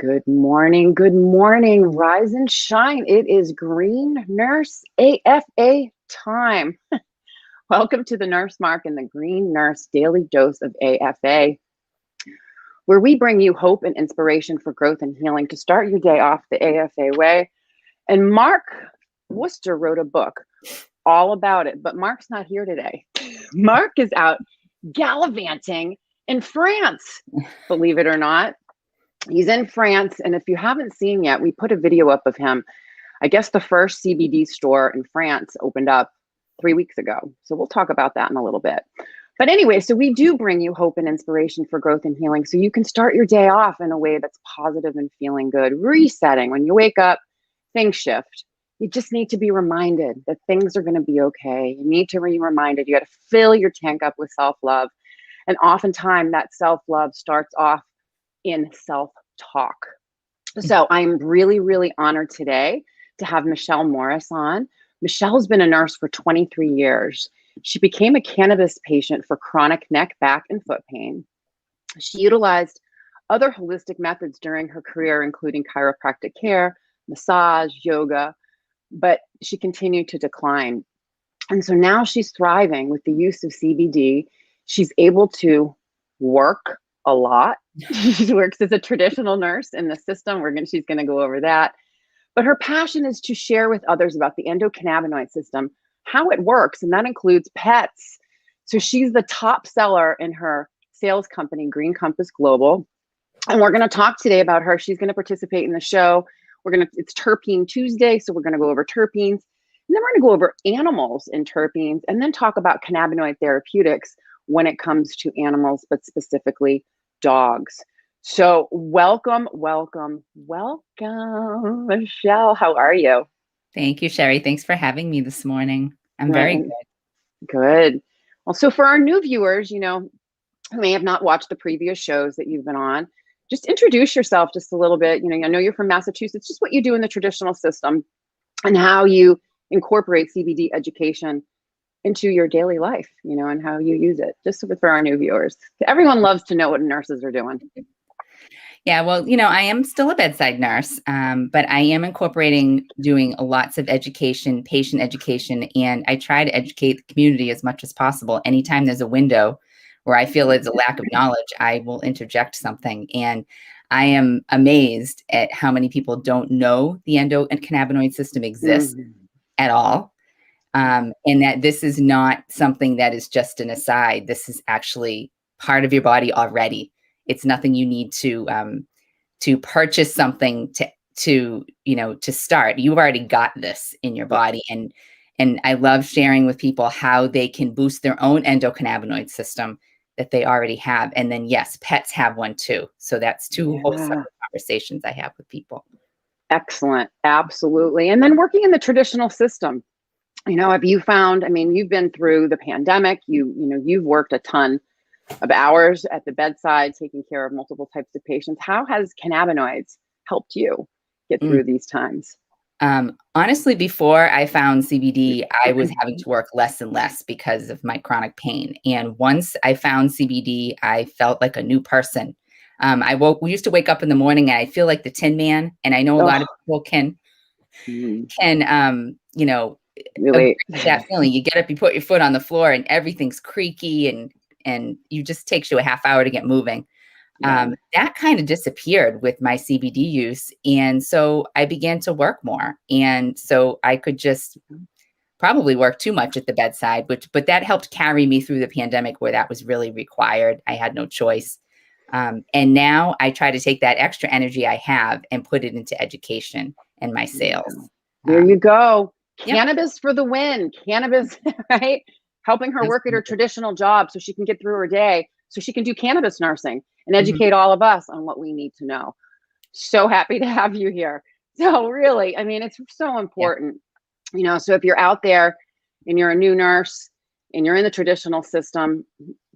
Good morning. Good morning. Rise and shine. It is Green Nurse AFA time. Welcome to the Nurse Mark and the Green Nurse Daily Dose of AFA, where we bring you hope and inspiration for growth and healing to start your day off the AFA way. And Mark Worcester wrote a book all about it, but Mark's not here today. Mark is out gallivanting in France, believe it or not. He's in France, and if you haven't seen yet, we put a video up of him. I guess the first CBD store in France opened up 3 weeks ago. So we'll talk about that in a little bit. But anyway, so we do bring you hope and inspiration for growth and healing so you can start your day off in a way that's positive and feeling good. Resetting. When you wake up, things shift. You just need to be reminded that things are going to be okay. You need to be reminded you got to fill your tank up with self-love. And oftentimes that self-love starts off in self-talk. So I'm really, really honored today to have Michele Morris on. Michelle's been a nurse for 23 years. She became a cannabis patient for chronic neck, back, and foot pain. She utilized other holistic methods during her career, including chiropractic care, massage, yoga, but she continued to decline. And so now she's thriving with the use of CBD. She's able to work a lot. She works as a traditional nurse in the system. She's going to go over that. But her passion is to share with others about the endocannabinoid system, how it works, and that includes pets. So she's the top seller in her sales company, Green Compass Global. And we're going to talk today about her. She's going to participate in the show. It's Terpene Tuesday, so we're going to go over terpenes. And then we're going to go over animals and terpenes, and then talk about cannabinoid therapeutics when it comes to animals, but specifically dogs. So welcome, Michele. How are you? Thank you, Sherry. Thanks for having me this morning. I'm very good. Good. Well, so for our new viewers, who may have not watched the previous shows that you've been on, just introduce yourself just a little bit. I know you're from Massachusetts, just what you do in the traditional system and how you incorporate CBD education into your daily life, and how you use it, just for our new viewers. Everyone loves to know what nurses are doing. Yeah, well, I am still a bedside nurse, but I am incorporating doing lots of education, patient education, and I try to educate the community as much as possible. Anytime there's a window where I feel there's a lack of knowledge, I will interject something. And I am amazed at how many people don't know the endocannabinoid system exists at all. And that this is not something that is just an aside. This is actually part of your body already. It's nothing you need to purchase something to start. You've already got this in your body. And I love sharing with people how they can boost their own endocannabinoid system that they already have. And then, yes, pets have one too. So that's two whole separate conversations I have with people. Excellent. Absolutely. And then working in the traditional system. Have you found, you've been through the pandemic, you've worked a ton of hours at the bedside, taking care of multiple types of patients. How has cannabinoids helped you get through these times? Honestly, before I found CBD, I was having to work less and less because of my chronic pain. And once I found CBD, I felt like a new person. We used to wake up in the morning and I feel like the Tin Man. And I know a lot of people can relate that feeling. You get up, you put your foot on the floor and everything's creaky and you just takes you a half hour to get moving. That kind of disappeared with my CBD use. And so I began to work more. And so I could just probably work too much at the bedside, but that helped carry me through the pandemic where that was really required. I had no choice. And now I try to take that extra energy I have and put it into education and my sales. There you go. Cannabis for the win. Cannabis, right? Helping her work at her traditional job so she can get through her day, so she can do cannabis nursing and educate all of us on what we need to know. So happy to have you here. So really, it's so important, so if you're out there and you're a new nurse and you're in the traditional system,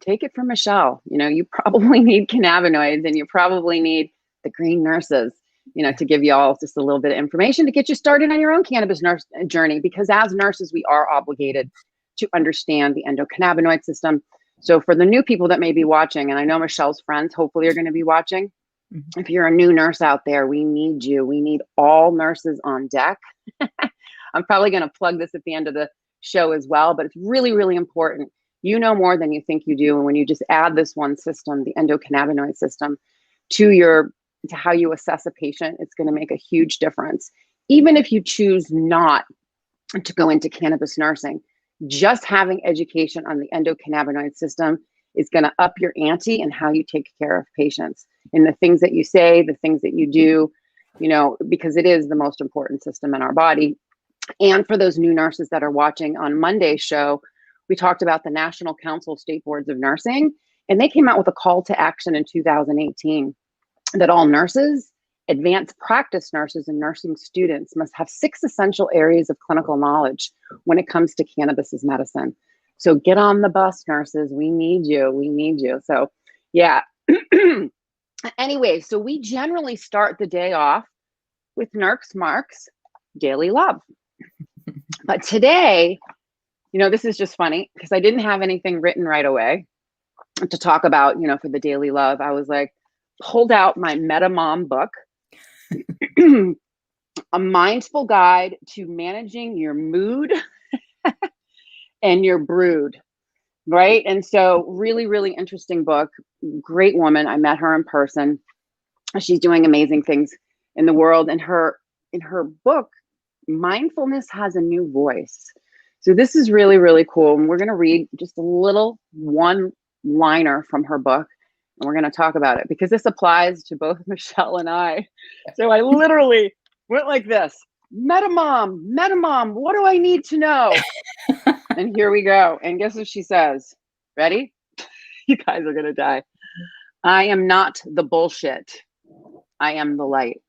take it from Michele. You probably need cannabinoids and you probably need the green nurses, to give you all just a little bit of information to get you started on your own cannabis nurse journey, because as nurses, we are obligated to understand the endocannabinoid system. So for the new people that may be watching, and I know Michele's friends hopefully are going to be watching, Mhm. If you're a new nurse out there, we need you. We need all nurses on deck. I'm probably going to plug this at the end of the show as well, but it's really, really important. You know more than you think you do. And when you just add this one system, the endocannabinoid system, to how you assess a patient, it's going to make a huge difference. Even if you choose not to go into cannabis nursing, just having education on the endocannabinoid system is going to up your ante in how you take care of patients and the things that you say, the things that you do, because it is the most important system in our body. And for those new nurses that are watching on Monday's show, we talked about the National Council of State Boards of Nursing, and they came out with a call to action in 2018 that all nurses, advanced practice nurses, and nursing students must have 6 essential areas of clinical knowledge when it comes to cannabis as medicine. So get on the bus, nurses. We need you. We need you. So, yeah. Anyway, so we generally start the day off with Nurse Mark's Daily Love. But today, this is just funny because I didn't have anything written right away to talk about, for the Daily Love. I was like, pulled out my Meta Mom book, A Mindful Guide to Managing Your Mood and Your Brood, right? And so really, really interesting book. Great woman. I met her in person. She's doing amazing things in the world. And in her book, Mindfulness Has a New Voice. So this is really, really cool. And we're going to read just a little one-liner from her book. And we're going to talk about it because this applies to both Michele and I. So I literally went like this: Meta Mom, what do I need to know? And here we go. And guess what she says? Ready? You guys are going to die. I am not the bullshit. I am the light.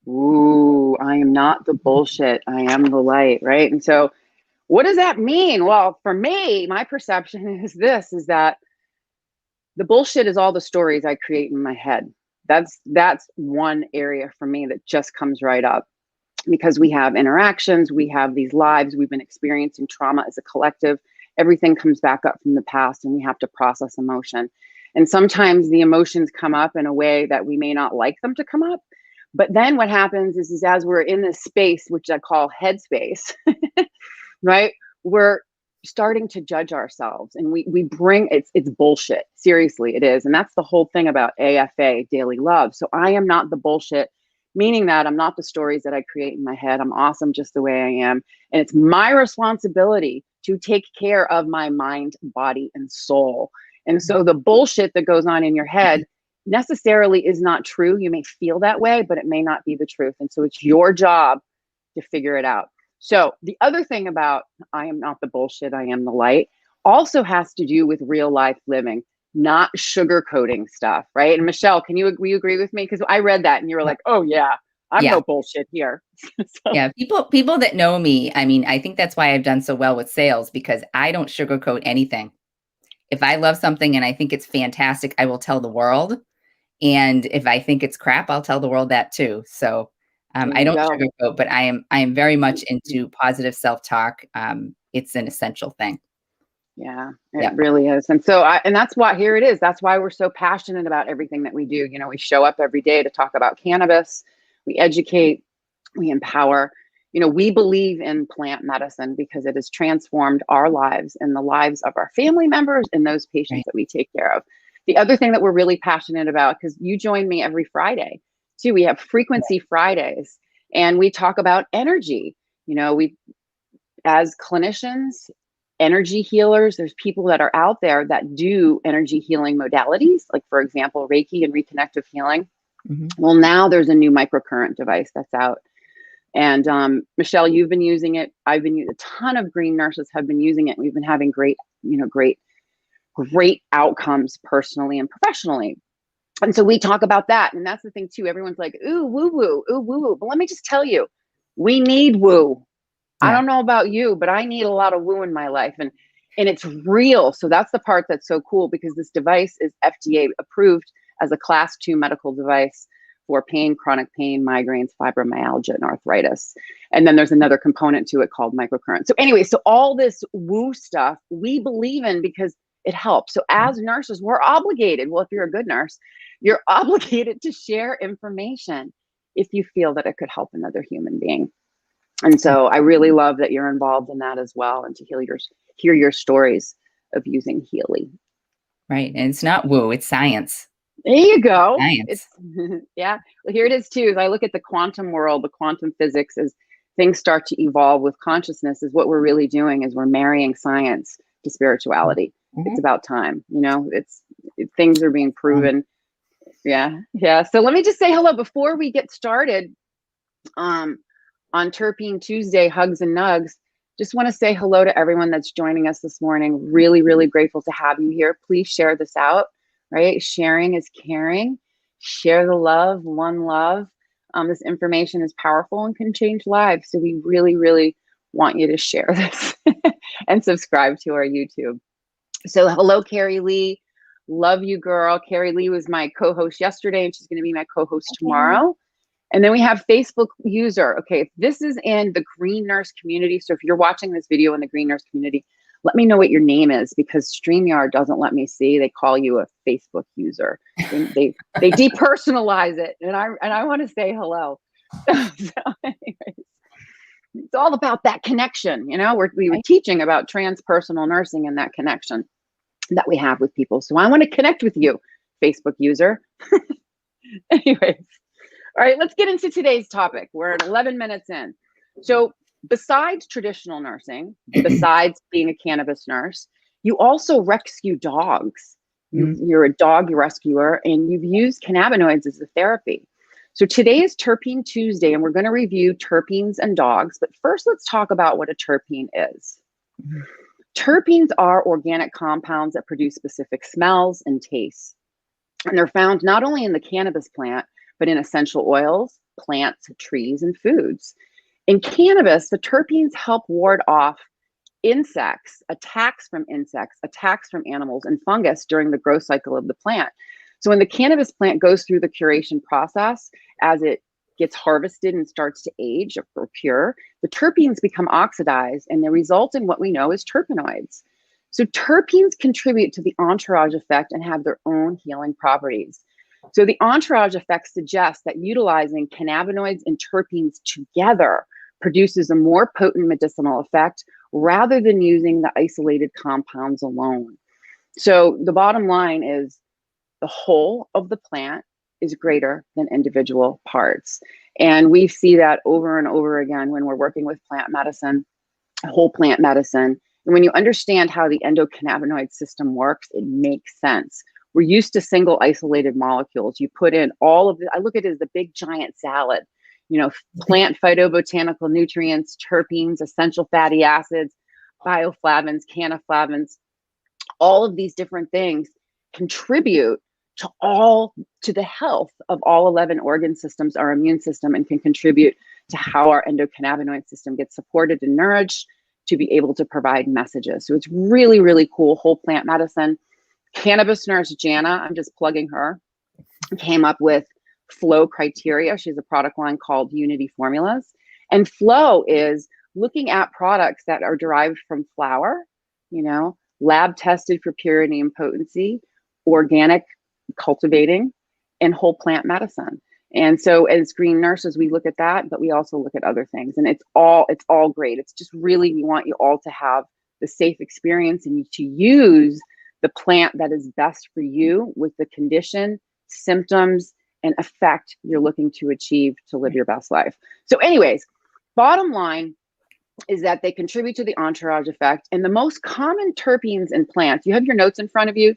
Ooh, I am not the bullshit. I am the light, right? And so what does that mean? Well, for me, my perception is that the bullshit is all the stories I create in my head. That's one area for me that just comes right up because we have interactions, we have these lives, we've been experiencing trauma as a collective. Everything comes back up from the past and we have to process emotion. And sometimes the emotions come up in a way that we may not like them to come up. But then what happens is as we're in this space, which I call headspace, right? We're starting to judge ourselves and we bring it's bullshit. Seriously, it is. And that's the whole thing about AFA, Daily Love. So I am not the bullshit, meaning that I'm not the stories that I create in my head. I'm awesome just the way I am. And it's my responsibility to take care of my mind, body, and soul. And so the bullshit that goes on in your head necessarily is not true. You may feel that way, but it may not be the truth. And so it's your job to figure it out. So the other thing about I am not the bullshit, I am the light also has to do with real life living, not sugarcoating stuff, right? And Michele, will you agree with me? Because I read that and you were like, oh yeah, I'm no bullshit here. So. Yeah, people that know me, I mean, I think that's why I've done so well with sales because I don't sugarcoat anything. If I love something and I think it's fantastic, I will tell the world. And if I think it's crap, I'll tell the world that too. So I don't sugarcoat, but I am very much into positive self-talk. It's an essential thing. Yeah, it really is. And so, and that's why here it is. That's why we're so passionate about everything that we do. We show up every day to talk about cannabis. We educate, we empower. We believe in plant medicine because it has transformed our lives and the lives of our family members and those patients that we take care of. The other thing that we're really passionate about, because you join me every Friday too, we have Frequency Fridays and we talk about energy. We, as clinicians, energy healers, there's people that are out there that do energy healing modalities, like for example, Reiki and reconnective healing. Mm-hmm. Well, now there's a new microcurrent device that's out. And Michele, you've been using it. I've been using a ton of green nurses have been using it. We've been having great outcomes personally and professionally. And so we talk about that. And that's the thing too. Everyone's like, ooh, woo woo, ooh, woo woo. But let me just tell you, we need woo. Yeah. I don't know about you, but I need a lot of woo in my life. And it's real. So that's the part that's so cool because this device is FDA approved as a class 2 medical device for pain, chronic pain, migraines, fibromyalgia, and arthritis. And then there's another component to it called microcurrent. So anyway, so all this woo stuff we believe in because it helps. So as nurses, we're obligated. Well, if you're a good nurse, you're obligated to share information if you feel that it could help another human being. And so I really love that you're involved in that as well, and to hear your stories of using Healy. Right. And it's not woo, it's science. There you go. Science. It's yeah. Well, here it is too. As I look at the quantum world, the quantum physics, as things start to evolve with consciousness, is what we're really doing is we're marrying science to spirituality. It's about time. Things are being proven. Yeah. So let me just say hello before we get started. On Terpene Tuesday, hugs and nugs. Just want to say hello to everyone that's joining us this morning. Really, really grateful to have you here. Please share this out, right? Sharing is caring. Share the love, one love. This information is powerful and can change lives. So we really, really want you to share this and subscribe to our YouTube. So hello, Carrie Lee. Love you, girl. Carrie Lee was my co-host yesterday, and she's going to be my co-host tomorrow. And then we have Facebook user. Okay, this is in the Green Nurse community. So if you're watching this video in the Green Nurse community, let me know what your name is, because StreamYard doesn't let me see. They call you a Facebook user. They depersonalize it, and I want to say hello. So anyways, it's all about that connection. We were teaching about transpersonal nursing and that connection that we have with people. So I want to connect with you, Facebook user. Anyways. All right, let's get into today's topic. We're at 11 minutes in. So besides traditional nursing, besides being a cannabis nurse, you also rescue dogs. You're a dog rescuer, and you've used cannabinoids as a therapy. So today is Terpene Tuesday, and we're going to review terpenes and dogs. But first, let's talk about what a terpene is. Terpenes are organic compounds that produce specific smells and tastes. And they're found not only in the cannabis plant, but in essential oils, plants, trees, and foods. In cannabis, the terpenes help ward off insects, attacks from animals, and fungus during the growth cycle of the plant. So when the cannabis plant goes through the curation process, as it gets harvested and starts to age or cure, the terpenes become oxidized, and they result in what we know as terpenoids. So terpenes contribute to the entourage effect and have their own healing properties. So the entourage effect suggests that utilizing cannabinoids and terpenes together produces a more potent medicinal effect rather than using the isolated compounds alone. So the bottom line is the whole of the plant is greater than individual parts. And we see that over and over again when we're working with plant medicine, whole plant medicine. And when you understand how the endocannabinoid system works, it makes sense. We're used to single isolated molecules. You put in all of I look at it as the big giant salad, plant phytobotanical nutrients, terpenes, essential fatty acids, bioflavones, cannaflavins, all of these different things contribute to the health of all 11 organ systems, our immune system, and can contribute to how our endocannabinoid system gets supported and nourished to be able to provide messages. So it's really, really cool, whole plant medicine. Cannabis nurse Jana, I'm just plugging her, came up with flow criteria. She has a product line called Unity Formulas. And flow is looking at products that are derived from flower, lab tested for purity and potency, organic cultivating, and whole plant medicine. And so as green nurses, we look at that, but we also look at other things. And it's all great. It's just really, we want you all to have the safe experience and to use the plant that is best for you with the condition, symptoms, and effect you're looking to achieve to live your best life. So anyways, bottom line is that they contribute to the entourage effect. And the most common terpenes in plants, you have your notes in front of you,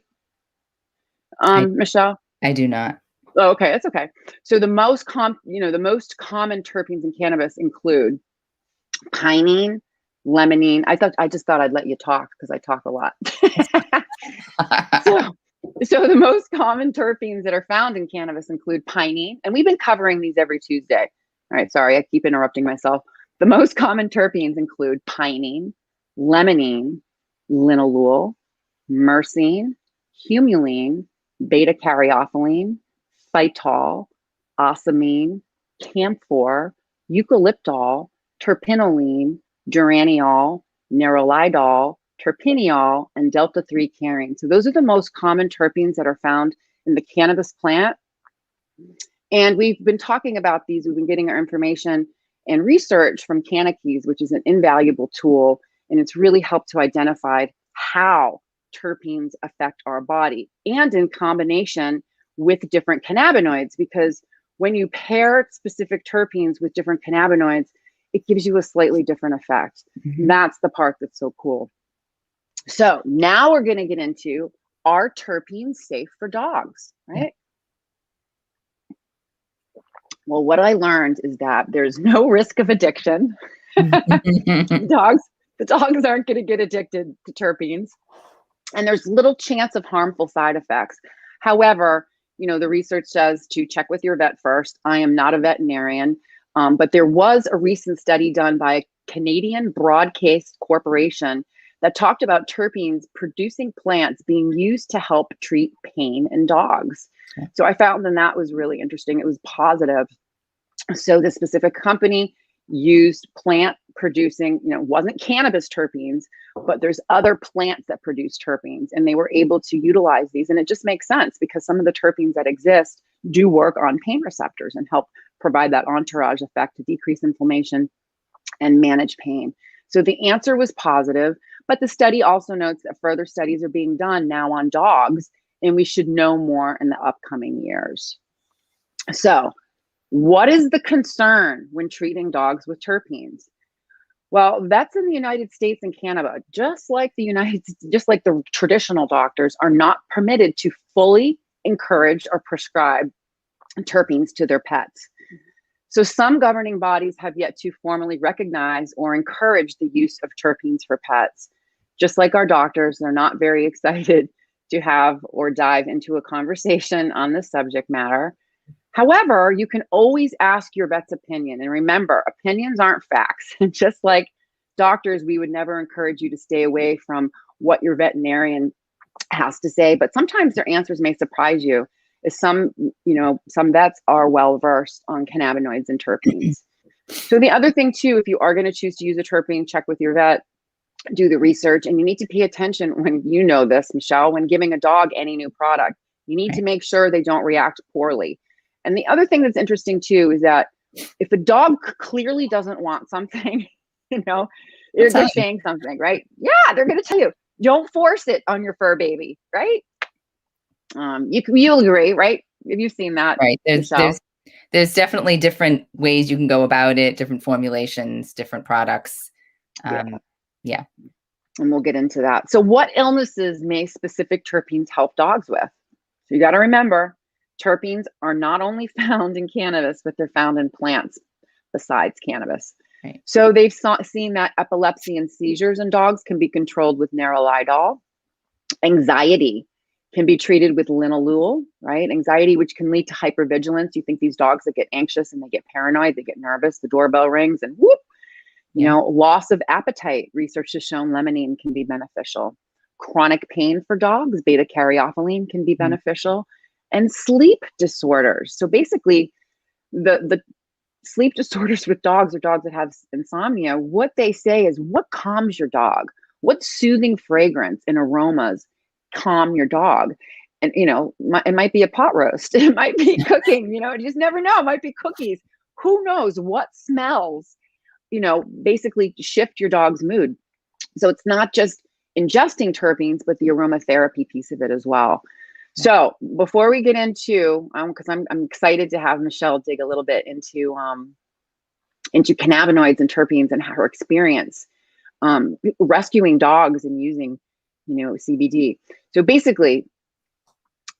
Michelle? I do not. Oh, okay, that's okay. So the most common terpenes in cannabis include pinene, limonene. I just thought I'd let you talk because I talk a lot. So the most common terpenes that are found in cannabis include pinene, and we've been covering these every Tuesday. All right, sorry, I keep interrupting myself. The most common terpenes include pinene, limonene, linalool, myrcene, humulene, beta-caryophyllene, phytol, ocimene, camphor, eucalyptol, terpinolene, geraniol, nerolidol, terpeneol, and delta-3 carine. So those are the most common terpenes that are found in the cannabis plant. And we've been talking about these. We've been getting our information and research from CannaKeys, which is an invaluable tool, and it's really helped to identify how terpenes affect our body and in combination with different cannabinoids, because when you pair specific terpenes with different cannabinoids, it gives you a slightly different effect. Mhm. That's the part that's so cool. So now we're going to get into, are terpenes safe for dogs, right? Well, what I learned is that there's no risk of addiction. The dogs aren't going to get addicted to terpenes, and there's little chance of harmful side effects. However, the research says to check with your vet first. I am not a veterinarian, but there was a recent study done by a Canadian broad-based corporation that talked about terpenes producing plants being used to help treat pain in dogs. Okay. So I found that was really interesting. It was positive. So the specific company used plant producing, wasn't cannabis terpenes, but there's other plants that produce terpenes, and they were able to utilize these. And it just makes sense because some of the terpenes that exist do work on pain receptors and help provide that entourage effect to decrease inflammation and manage pain. So the answer was positive, but the study also notes that further studies are being done now on dogs, and we should know more in the upcoming years. So what is the concern when treating dogs with terpenes? Well, vets in the United States and Canada, just like the traditional doctors, are not permitted to fully encourage or prescribe terpenes to their pets. So some governing bodies have yet to formally recognize or encourage the use of terpenes for pets. Just like our doctors, they're not very excited to have or dive into a conversation on this subject matter. However, you can always ask your vet's opinion. And remember, opinions aren't facts. Just like doctors, we would never encourage you to stay away from what your veterinarian has to say, but sometimes their answers may surprise you, as some vets are well versed on cannabinoids and terpenes. So the other thing too, if you are going to choose to use a terpene, check with your vet, do the research, and you need to pay attention when, this, Michelle, when giving a dog any new product, you need to make sure they don't react poorly. And the other thing that's interesting too is that if a dog clearly doesn't want something, they're saying something, right? Yeah, they're going to tell you. Don't force it on your fur baby, right? You'll agree, right? Have you seen that? Right. There's definitely different ways you can go about it, different formulations, different products. Yeah. And we'll get into that. So what illnesses may specific terpenes help dogs with? So you got to remember, terpenes are not only found in cannabis, but they're found in plants besides cannabis. Right. So they've seen that epilepsy and seizures in dogs can be controlled with nerolidol. Anxiety can be treated with linalool, right? Anxiety, which can lead to hypervigilance. You think these dogs that get anxious and they get paranoid, they get nervous, the doorbell rings and whoop. Loss of appetite. Research has shown limonene can be beneficial. Chronic pain for dogs, beta-caryophyllene can be beneficial. And sleep disorders. So basically, the sleep disorders with dogs, or dogs that have insomnia, what they say is, what calms your dog? What soothing fragrance and aromas calm your dog? And, it might be a pot roast. It might be cooking, you just never know. It might be cookies. Who knows what smells, basically shift your dog's mood. So it's not just ingesting terpenes, but the aromatherapy piece of it as well. So before we get into, because I'm excited to have Michele dig a little bit into cannabinoids and terpenes and her experience rescuing dogs and using, CBD. So basically,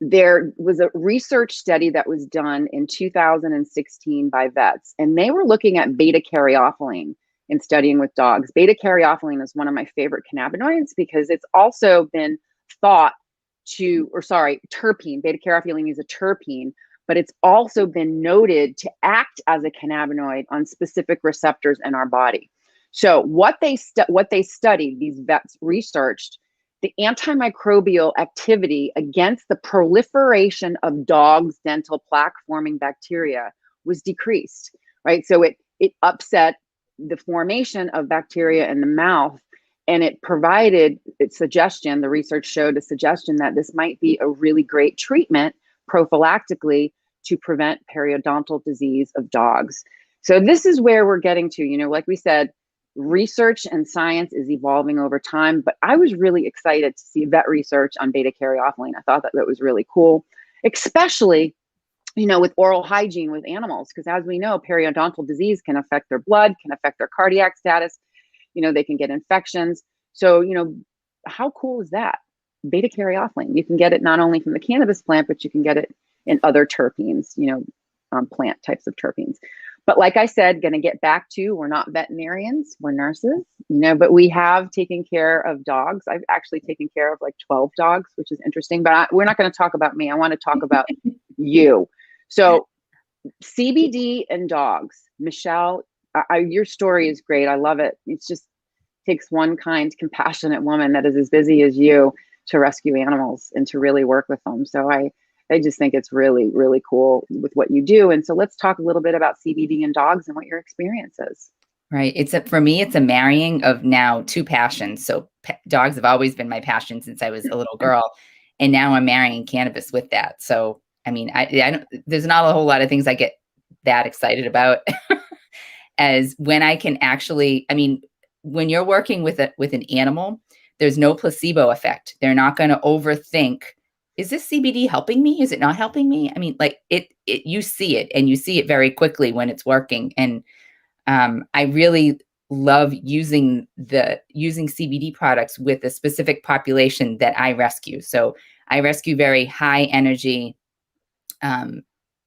there was a research study that was done in 2016 by vets, and they were looking at beta-caryophyllene in studying with dogs. Beta-caryophyllene is one of my favorite cannabinoids because it's also been thought terpene. Beta-caryophyllene is a terpene, but it's also been noted to act as a cannabinoid on specific receptors in our body. So what they studied, these vets researched the antimicrobial activity against the proliferation of dogs' dental plaque-forming bacteria was decreased, right? So it upset the formation of bacteria in the mouth, And it provided its suggestion, the research showed a suggestion that this might be a really great treatment prophylactically to prevent periodontal disease of dogs. So this is where we're getting to, like we said, research and science is evolving over time, but I was really excited to see vet research on beta caryophyllene. I thought that was really cool, especially, with oral hygiene with animals, because as we know, periodontal disease can affect their blood, can affect their cardiac status. They can get infections. So, how cool is that? Beta caryophyllene, you can get it not only from the cannabis plant, but you can get it in other terpenes, plant types of terpenes. But like I said, going to get back to, we're not veterinarians, we're nurses, but we have taken care of dogs. I've actually taken care of like 12 dogs, which is interesting, but we're not going to talk about me. I want to talk about you. So CBD and dogs, Michele, your story is great. I love it. It just takes one kind, compassionate woman that is as busy as you to rescue animals and to really work with them. So I just think it's really, really cool with what you do. And so let's talk a little bit about CBD and dogs and what your experience is. Right. For me, it's a marrying of now two passions. So dogs have always been my passion since I was a little girl. And now I'm marrying cannabis with that. So, I mean, I don't, there's not a whole lot of things I get that excited about as when I can actually, when you're working with an animal, there's no placebo effect. They're not going to overthink, is this CBD helping me? Is it not helping me? You see it, and you see it very quickly when it's working. And I really love using CBD products with a specific population that I rescue. So I rescue very high energy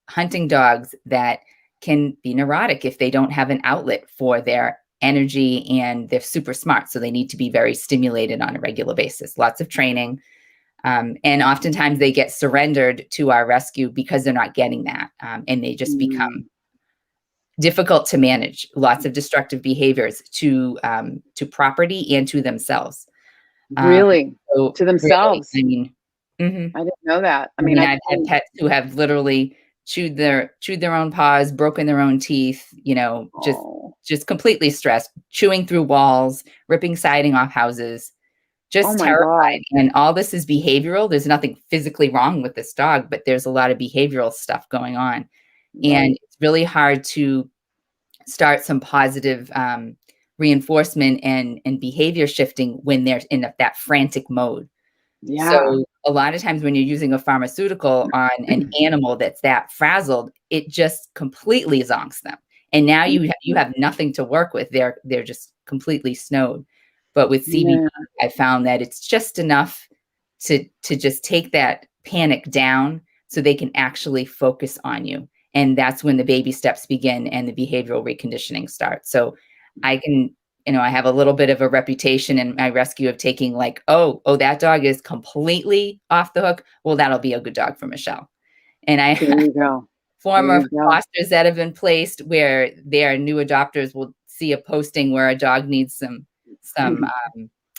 hunting dogs that can be neurotic if they don't have an outlet for their energy, and they're super smart. So they need to be very stimulated on a regular basis, lots of training. And oftentimes they get surrendered to our rescue because they're not getting that. And they just become difficult to manage, lots of destructive behaviors to property and to themselves. Really? To themselves? Really, I didn't know that. I've had pets who have literally chewed their own paws, broken their own teeth, just completely stressed, chewing through walls, ripping siding off houses, just terrified. God. And all this is behavioral. There's nothing physically wrong with this dog, but there's a lot of behavioral stuff going on. Right. And it's really hard to start some positive reinforcement and behavior shifting when they're in that frantic mode. Yeah. So a lot of times when you're using a pharmaceutical on an animal that's that frazzled, it just completely zonks them. And now you have nothing to work with. They're just completely snowed. But with CBD, I found that it's just enough to just take that panic down so they can actually focus on you. And that's when the baby steps begin and the behavioral reconditioning starts. So I can, I have a little bit of a reputation in my rescue of taking like, oh, that dog is completely off the hook. Well, that'll be a good dog for Michele. And I former fosters that have been placed where their new adopters will see a posting where a dog needs some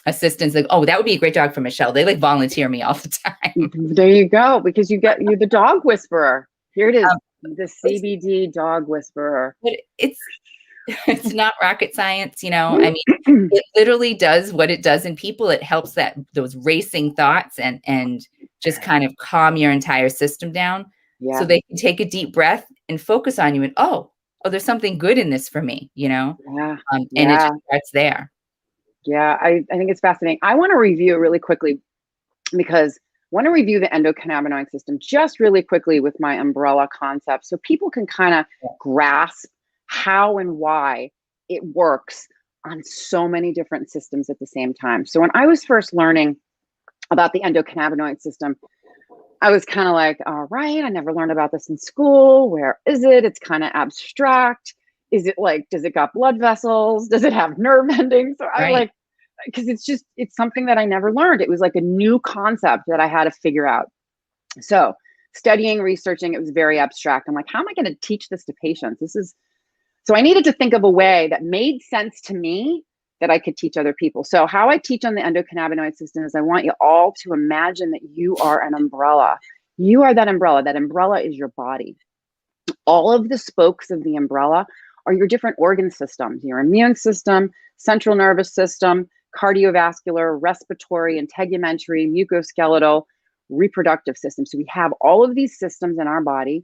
assistance. Like, oh, that would be a great dog for Michele. They like volunteer me all the time. There you go, because you're the dog whisperer. Here it is, the CBD dog whisperer. But it's not rocket science, it literally does what it does in people. It helps those racing thoughts and just kind of calm your entire system down. Yeah. So they can take a deep breath and focus on you and, oh, there's something good in this for me, Yeah. And it just starts there. Yeah, I think it's fascinating. I want to review really quickly because I want to review the endocannabinoid system just really quickly with my umbrella concept so people can kind of grasp how and why it works on so many different systems at the same time. So when I was first learning about the endocannabinoid system, I was kind of like, all right, I never learned about this in school. Where is it? It's kind of abstract. Is it like, does it got blood vessels? Does it have nerve endings? So I like, because it's something that I never learned. It was like a new concept that I had to figure out. So studying, researching, it was very abstract. I'm like, how am I going to teach this to patients? So I needed to think of a way that made sense to me that I could teach other people. So how I teach on the endocannabinoid system is I want you all to imagine that you are an umbrella. You are that umbrella. That umbrella is your body. All of the spokes of the umbrella are your different organ systems, your immune system, central nervous system, cardiovascular, respiratory, integumentary, mucoskeletal, reproductive system. So we have all of these systems in our body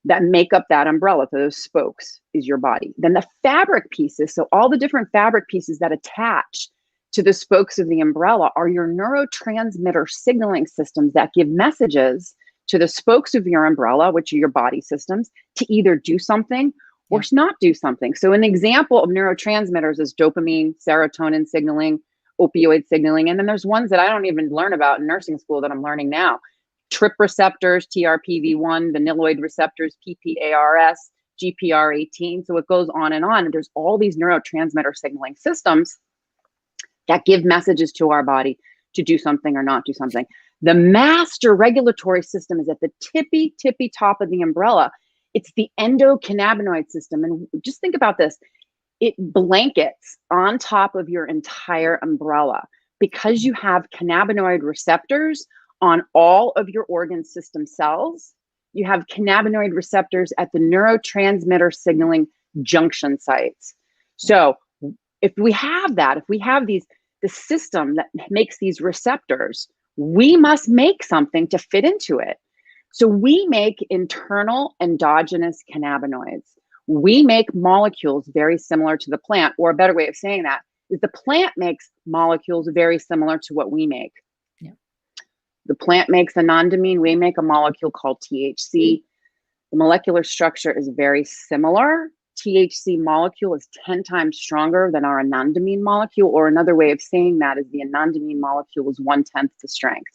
that make up that umbrella. So those spokes is your body. Then the fabric pieces, so all the different fabric pieces that attach to the spokes of the umbrella are your neurotransmitter signaling systems that give messages to the spokes of your umbrella, which are your body systems, to either do something or not do something. So an example of neurotransmitters is dopamine, serotonin signaling, opioid signaling. And then there's ones that I don't even learn about in nursing school that I'm learning now. TRP receptors, TRPV1, vanilloid receptors, PPARS, GPR18. So it goes on. And there's all these neurotransmitter signaling systems that give messages to our body to do something or not do something. The master regulatory system is at the tippy top of the umbrella. It's the endocannabinoid system. And just think about this. It blankets on top of your entire umbrella because you have cannabinoid receptors on all of your organ system cells. You have cannabinoid receptors at the neurotransmitter signaling junction sites. So if we have the system that makes these receptors, we must make something to fit into it. So we make internal endogenous cannabinoids. We make molecules very similar to the plant, or a better way of saying that is the plant makes molecules very similar to what we make. Yeah. The plant makes anandamide, we make a molecule called THC. The molecular structure is very similar. THC molecule is 10 times stronger than our anandamide molecule, or another way of saying that is the anandamide molecule is 1/10 the strength.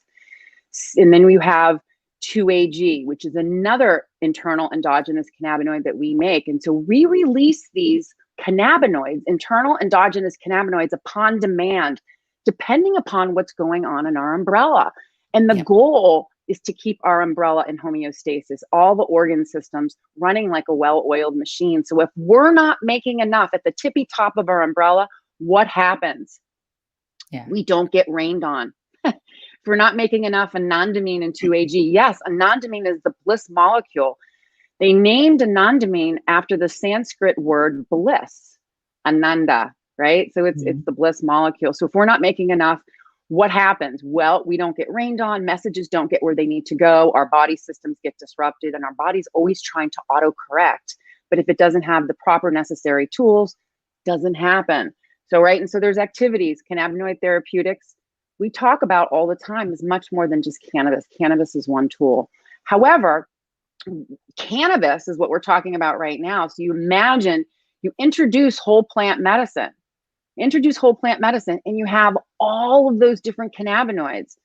And then we have 2-AG, which is another internal endogenous cannabinoid that we make. And so we release these cannabinoids, internal endogenous cannabinoids, upon demand, depending upon what's going on in our umbrella. And the goal is to keep our umbrella in homeostasis, all the organ systems running like a well-oiled machine. So if we're not making enough at the tippy top of our umbrella, what happens? We don't get rained on. If we're not making enough anandamide and 2-AG, yes, anandamide is the bliss molecule. They named anandamide after the Sanskrit word bliss, ananda, right? So it's the bliss molecule. So if we're not making enough, what happens? Well, we don't get rained on, messages don't get where they need to go, our body systems get disrupted, and our body's always trying to autocorrect. But if it doesn't have the proper necessary tools, it doesn't happen. So, right, and so there's activities, cannabinoid therapeutics, we talk about all the time is much more than just cannabis. Cannabis is one tool. However, cannabis is what we're talking about right now. So you imagine you introduce whole plant medicine, and you have all of those different cannabinoids.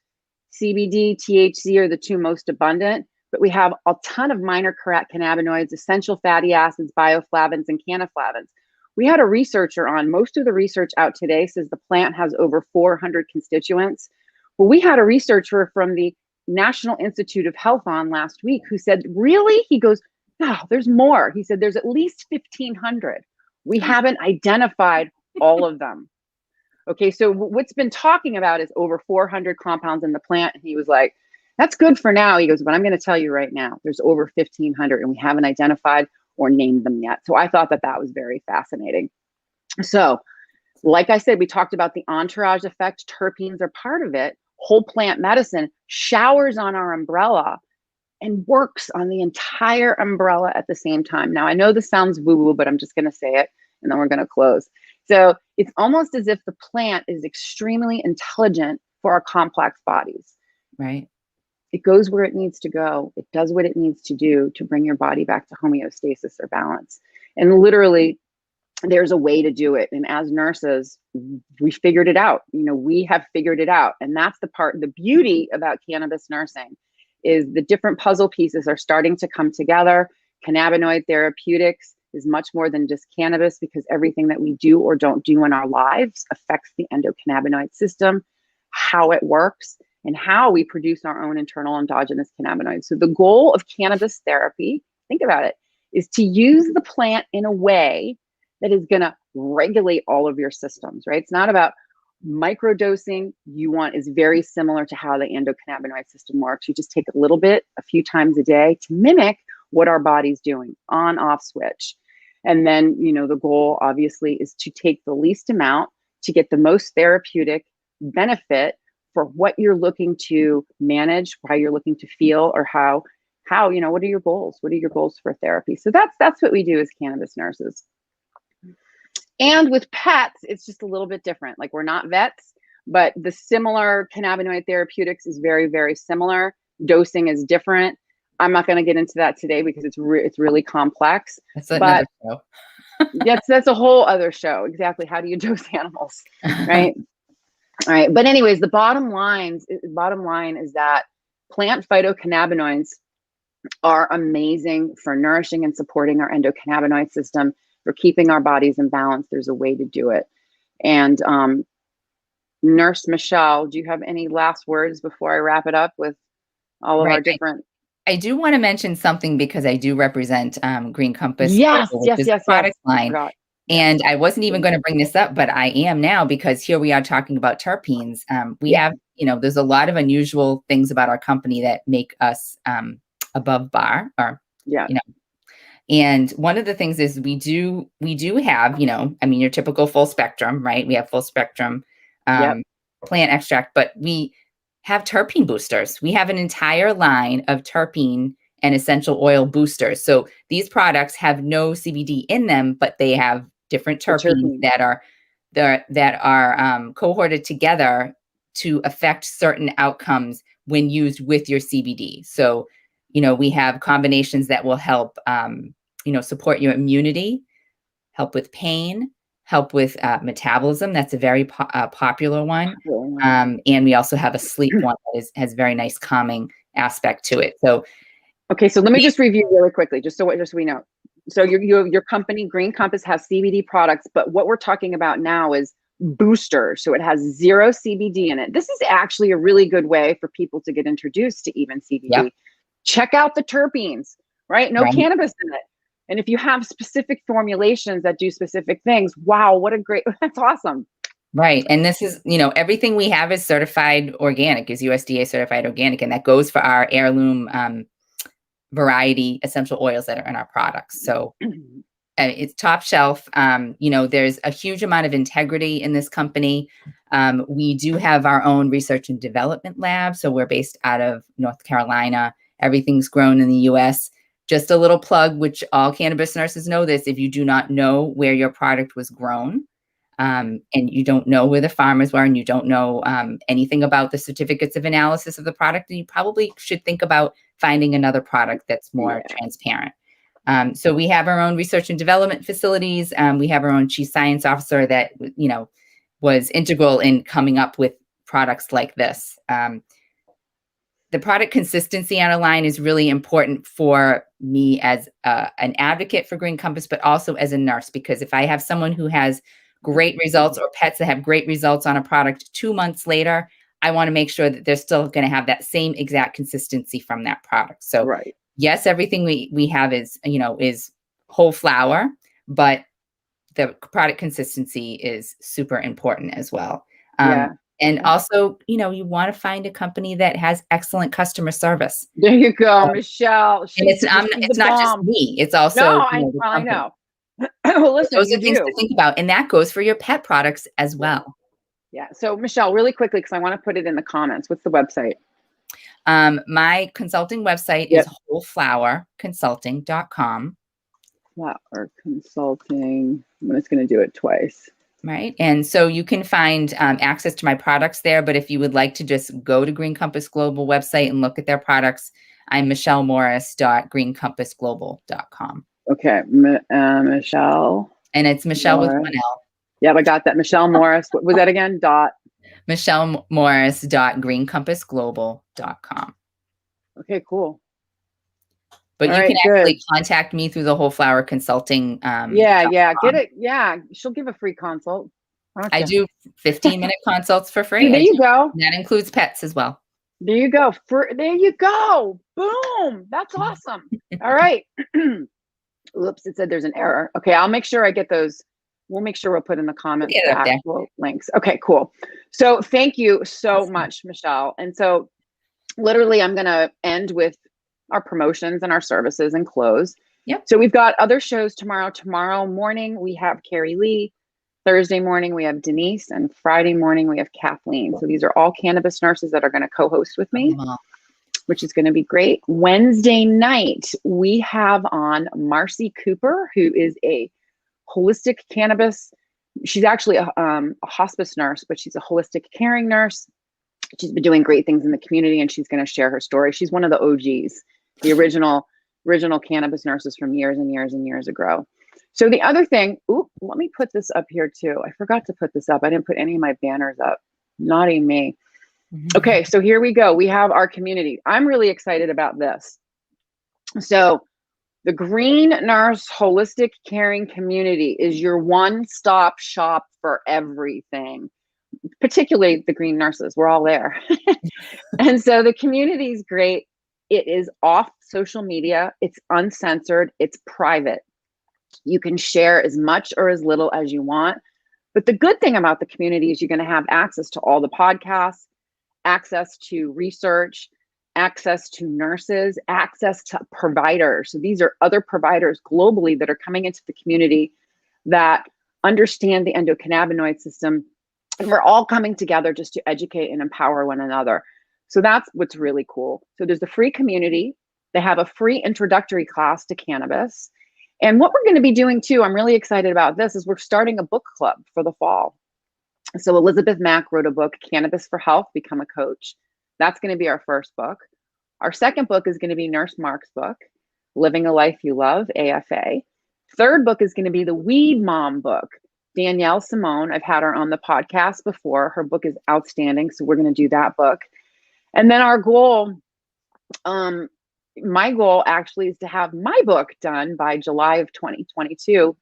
CBD, THC are the two most abundant, but we have a ton of minor cannabinoids, essential fatty acids, bioflavonoids, and cannaflavonoids. We had a researcher on, most of the research out today says the plant has over 400 constituents. Well, we had a researcher from the National Institute of Health on last week who said, really? He goes, no, there's more. He said, there's at least 1,500. We haven't identified all of them. Okay, so what's been talking about is over 400 compounds in the plant. And he was like, that's good for now. He goes, but I'm going to tell you right now, there's over 1,500 and we haven't identified or named them yet. So I thought that was very fascinating. So like I said, we talked about the entourage effect. Terpenes are part of it. Whole plant medicine showers on our umbrella and works on the entire umbrella at the same time. Now, I know this sounds woo-woo, but I'm just going to say it and then we're going to close. So it's almost as if the plant is extremely intelligent for our complex bodies. Right. It goes where it needs to go. It does what it needs to do to bring your body back to homeostasis or balance. And literally, there's a way to do it. And as nurses, we figured it out. We have figured it out. And that's the beauty about cannabis nursing is the different puzzle pieces are starting to come together. Cannabinoid therapeutics is much more than just cannabis because everything that we do or don't do in our lives affects the endocannabinoid system, how it works, and how we produce our own internal endogenous cannabinoids. So the goal of cannabis therapy, think about it, is to use the plant in a way that is going to regulate all of your systems, right? It's not about microdosing. Is very similar to how the endocannabinoid system works. You just take a little bit, a few times a day to mimic what our body's doing, on, off switch. And then, the goal obviously is to take the least amount to get the most therapeutic benefit for what you're looking to manage, how you're looking to feel, or how, what are your goals? What are your goals for therapy? So that's what we do as cannabis nurses. And with pets, it's just a little bit different. Like, we're not vets, but the similar cannabinoid therapeutics is very, very similar. Dosing is different. I'm not going to get into that today because it's really complex. That's another show. that's a whole other show. Exactly. How do you dose animals? Right. All right. But anyways, the bottom line is that plant phytocannabinoids are amazing for nourishing and supporting our endocannabinoid system, for keeping our bodies in balance. There's a way to do it. And Nurse Michele, do you have any last words before I wrap it up with all of our different? I do want to mention something because I do represent Green Compass, yes, which is a product line. And I wasn't even going to bring this up, but I am now, because here we are talking about terpenes. We have, there's a lot of unusual things about our company that make us above bar, or, and one of the things is we do have, your typical full spectrum, right? We have full spectrum plant extract, but we have terpene boosters. We have an entire line of terpene and essential oil boosters. So these products have no CBD in them, but they have different terpenes that are cohorted together to affect certain outcomes when used with your CBD. So, we have combinations that will help, support your immunity, help with pain, help with metabolism. That's a very popular one. And we also have a sleep one that has very nice calming aspect to it. So, okay, so let me just review really quickly, just so we know. So your company, Green Compass, has CBD products, but what we're talking about now is boosters. So it has 0 CBD in it. This is actually a really good way for people to get introduced to even CBD. Yep. Check out the terpenes, right? No cannabis in it. And if you have specific formulations that do specific things, wow, that's awesome. Right. And this is, everything we have is certified organic, is USDA certified organic. And that goes for our heirloom variety essential oils that are in our products. So it's top shelf. There's a huge amount of integrity in this company. We do have our own research and development lab. So we're based out of North Carolina. Everything's grown in the US. Just a little plug, which all cannabis nurses know this: if you do not know where your product was grown, and you don't know where the farmers were, and you don't know anything about the certificates of analysis of the product, then you probably should think about finding another product that's more transparent. So we have our own research and development facilities. We have our own chief science officer that, was integral in coming up with products like this. The product consistency on a line is really important for me as an advocate for Green Compass, but also as a nurse, because if I have someone who has great results, or pets that have great results on a product 2 months later, I want to make sure that they're still going to have that same exact consistency from that product. So yes, everything we have is whole flower, but the product consistency is super important as well. And also, you want to find a company that has excellent customer service. There you go, Michele. And it's not just me. It's also I know. Well, listen, those are things to think about, and that goes for your pet products as well. Yeah. So, Michele, really quickly, because I want to put it in the comments. What's the website? My consulting website is wholeflowerconsulting.com. Flower Consulting. I'm just going to do it twice. Right. And so you can find access to my products there. But if you would like to just go to Green Compass Global website and look at their products, I'm michelemorris.greencompassglobal.com. Okay. Michele. And it's Michele with 1 L. Yeah, I got that. Michele Morris. What was that again? michelemorris.greencompassglobal.com. Okay, cool. But you can actually contact me through the Whole Flower Consulting. Get it. Yeah, she'll give a free consult. I do 15-minute consults for free. See, there you go. That includes pets as well. There you go. There you go. Boom. That's awesome. All right. Oops, it said there's an error. Okay, I'll make sure I get those. We'll make sure we'll put in the comments the actual links. Okay, cool. So thank you so much, Michele. And so literally I'm going to end with our promotions and our services and close. Yep. So we've got other shows tomorrow. Tomorrow morning, we have Carrie Lee, Thursday morning, we have Denise, and Friday morning, we have Kathleen. So these are all cannabis nurses that are going to co-host with me, which is going to be great. Wednesday night, we have on Marcy Cooper, who is a holistic cannabis. She's actually a hospice nurse, but she's a holistic caring nurse. She's been doing great things in the community, and she's going to share her story. She's one of the OGs, the original cannabis nurses from years and years and years ago. So the other thing, let me put this up here too. I forgot to put this up. I didn't put any of my banners up. Naughty me. Okay, so here we go. We have our community. I'm really excited about this. So the Green Nurse Holistic Caring Community is your one-stop shop for everything, particularly the green nurses. We're all there. And so the community is great. It is off social media. It's uncensored. It's private. You can share as much or as little as you want. But the good thing about the community is you're going to have access to all the podcasts, access to research, access to nurses, access to providers. So these are other providers globally that are coming into the community that understand the endocannabinoid system. And we're all coming together just to educate and empower one another. So that's what's really cool. So there's the free community. They have a free introductory class to cannabis. And what we're going to be doing too, I'm really excited about this, is we're starting a book club for the fall. So Elizabeth Mack wrote a book, Cannabis for Health, Become a Coach. That's going to be our first book. Our second book is going to be Nurse Mark's book, Living a Life You Love, AFA. Third book is going to be the Weed Mom book. Danielle Simone, I've had her on the podcast before. Her book is outstanding, so we're going to do that book. And then our goal, my goal actually is to have my book done by July of 2022,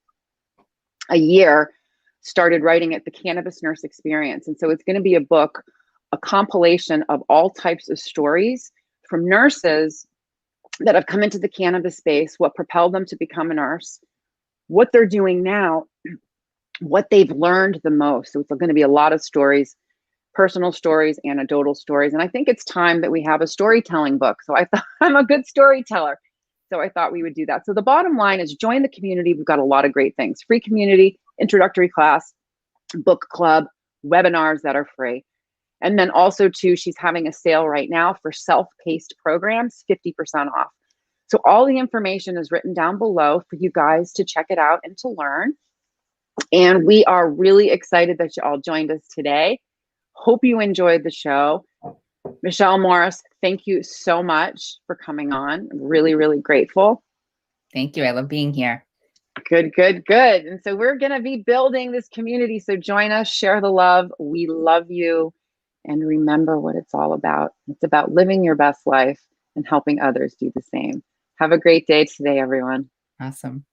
a year. Started writing it, The Cannabis Nurse Experience. And so it's going to be a book, a compilation of all types of stories from nurses that have come into the cannabis space, what propelled them to become a nurse, what they're doing now, what they've learned the most. So it's going to be a lot of stories, personal stories, anecdotal stories. And I think it's time that we have a storytelling book. So I thought I'm a good storyteller. So I thought we would do that. So the bottom line is join the community. We've got a lot of great things. Free community, introductory class, book club, webinars that are free. And then also too, she's having a sale right now for self-paced programs, 50% off. So all the information is written down below for you guys to check it out and to learn. And we are really excited that you all joined us today. Hope you enjoyed the show. Michele Morris, thank you so much for coming on. I'm really, really grateful. Thank you. I love being here. Good, good, good. And so we're going to be building this community. So join us, share the love. We love you. And remember what it's all about. It's about living your best life and helping others do the same. Have a great day today, everyone. Awesome.